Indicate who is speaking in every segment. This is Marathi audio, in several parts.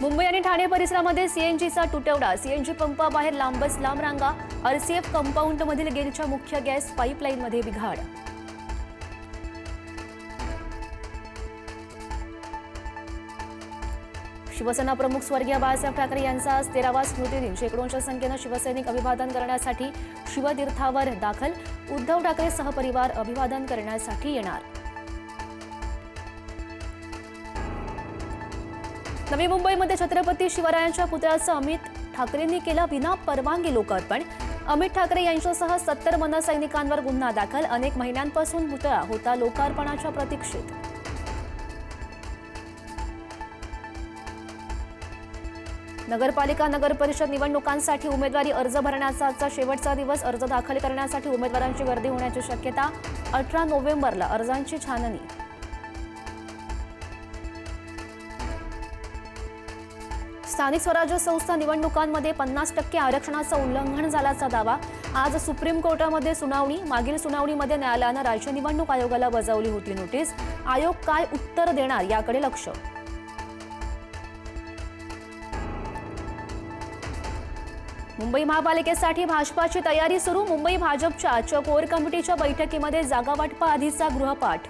Speaker 1: मुंबई आणि ठाणे परिसरामध्ये सीएनजीचा तुटवडा, सीएनजी पंपाबाहेर लांबच लांब रांगा, आरसीएफ कंपाऊंडमधील गेलच्या मुख्य गॅस पाईपलाईनमध्ये बिघाड. शिवसेना प्रमुख स्वर्गीय बाळासाहेब ठाकरे यांचा आज 13वा स्मृतिदिन. शेकडोंच्या संख्येने शिवसैनिक अभिवादन करण्यासाठी शिवतीर्थावर दाखल. उद्धव ठाकरे सहपरिवार अभिवादन करण्यासाठी येणार. नवी मुंबईमध्ये छत्रपती शिवरायांच्या पुतळ्याचं अमित ठाकरेंनी केलं विना परवानगी लोकार्पण. अमित ठाकरे यांच्यासह 70 मनसैनिकांवर गुन्हा दाखल. अनेक महिन्यांपासून पुतळा होता लोकार्पणाच्या प्रतीक्षेत. नगरपालिका नगरपरिषद निवडणुकांसाठी उमेदवारी अर्ज भरण्याचा आजचा शेवटचा दिवस. अर्ज दाखल करण्यासाठी उमेदवारांची गर्दी होण्याची शक्यता. 18 नोव्हेंबरला अर्जांची छाननी. स्थानिक स्वराज्य संस्था निवडणुकांमध्ये 50% आरक्षणाचं उल्लंघन झाल्याचा दावा. आज सुप्रीम कोर्टामध्ये सुनावणी. मागील सुनावणीमध्ये न्यायालयानं राज्य निवडणूक आयोगाला बजावली होती नोटीस. आयोग काय उत्तर देणार याकडे लक्ष. मुंबई महापालिकेसाठी भाजपाची तयारी सुरू. मुंबई भाजपच्या कोर कमिटीच्या बैठकीमध्ये जागावाटपा आधीचा गृहपाठ.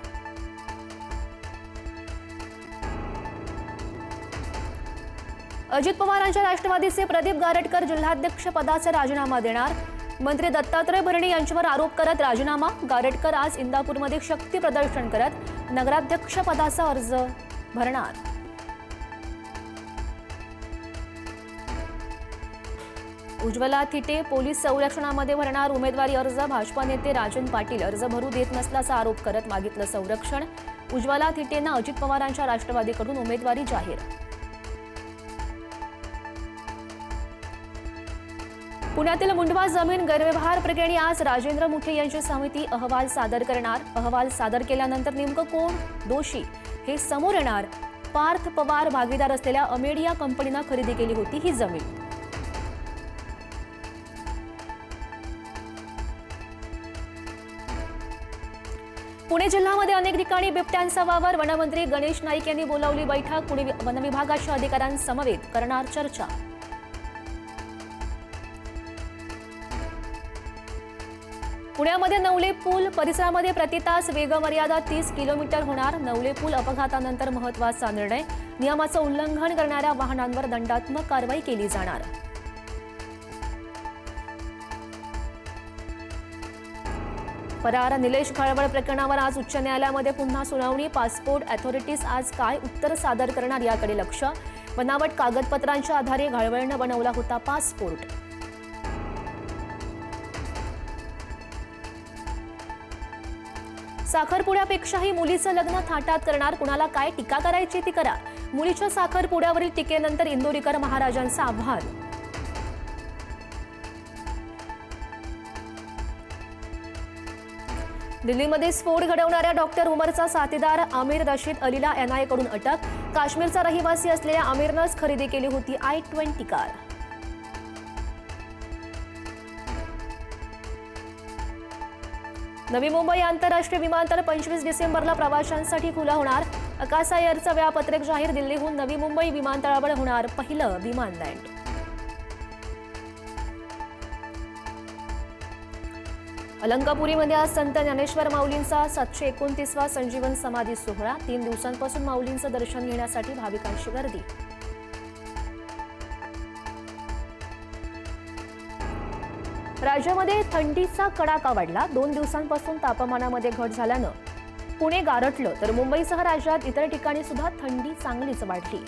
Speaker 1: अजित पवारांच्या राष्ट्रवादीचे प्रदीप गारटकर जिल्हाध्यक्ष पदाचा राजीनामा देणार. मंत्री दत्तात्रय भरणे यांच्यावर आरोप करत राजीनामा. गारटकर आज इंदापूरमध्ये शक्ती प्रदर्शन करत नगराध्यक्ष पदाचा अर्ज भरणार. उज्ज्वला थिटे पोलीस संरक्षणामध्ये भरणार उमेदवारी अर्ज. भाजपा नेते राजन पाटील अर्ज भरू देत नसल्याचा आरोप करत मागितलं संरक्षण. उज्ज्वला थिटेंना अजित पवारांच्या राष्ट्रवादीकडून उमेदवारी जाहीर. पुण्यातील मुंडवा जमीन गैरव्यवहार प्रकरणी आज राजेंद्र मुखे यांची समिती अहवाल सादर करणार. अहवाल सादर केल्यानंतर नेमकं कोण दोषी हे समोर येणार. पार्थ पवार भागीदार असलेल्या अमेडिया कंपनीनं खरेदी केली होती ही जमीन. पुणे जिल्ह्यामध्ये अनेक ठिकाणी बिबट्यांचा वावर. वनमंत्री गणेश नाईक यांनी बोलावली बैठक. पुणे वनविभागाच्या अधिकाऱ्यांसमवेत करणार चर्चा. पुण्यामध्ये नवले पूल परिसरामध्ये प्रतितास वेगमर्यादा 30 किलोमीटर होणार. नवले पूल अपघातानंतर महत्त्वाचा निर्णय. नियमाचं उल्लंघन करणाऱ्या वाहनांवर दंडात्मक कारवाई केली जाणार. फरार निलेश घाळवळ प्रकरणावर आज उच्च न्यायालयामध्ये पुन्हा सुनावणी. पासपोर्ट अथॉरिटीज आज काय उत्तर सादर करणार याकडे लक्ष. बनावट कागदपत्रांच्या आधारे घाळवळनं बनवला होता पासपोर्ट. साखरपुड्यापेक्षाही मुलीचं लग्न थाटात करणार. कुणाला काय टीका करायची ती करा. मुलीच्या साखरपुड्यावरील टीकेनंतर इंदोरीकर महाराजांचं आव्हान. दिल्लीमध्ये स्फोट घडवणाऱ्या डॉक्टर उमरचा साथीदार आमिर रशीद अलीला एनआयए कडून अटक. काश्मीरचा रहिवासी असलेल्या आमिरनंच खरेदी केली होती I-20 कार. नवी मुंबई आंतरराष्ट्रीय विमानतळ 25 डिसेंबरला प्रवाशांसाठी खुलं होणार. अकासा एअरचं वेळापत्रक जाहीर. दिल्लीहून नवी मुंबई विमानतळावर होणार पहिलं विमान लँड. अलंकापुरीमध्ये आज संत ज्ञानेश्वर माऊलींचा 729वा संजीवन समाधी सोहळा. 3 दिवसांपासून माऊलींचं दर्शन घेण्यासाठी भाविकांची गर्दी. राज्यामध्ये थंडीचा कडाका वाढला. 2 दिवसांपासून तापमानामध्ये घट झाल्यानं पुणे गारठलं. तर मुंबईसह राज्यात इतर ठिकाणी सुद्धा थंडी चांगलीच वाढली.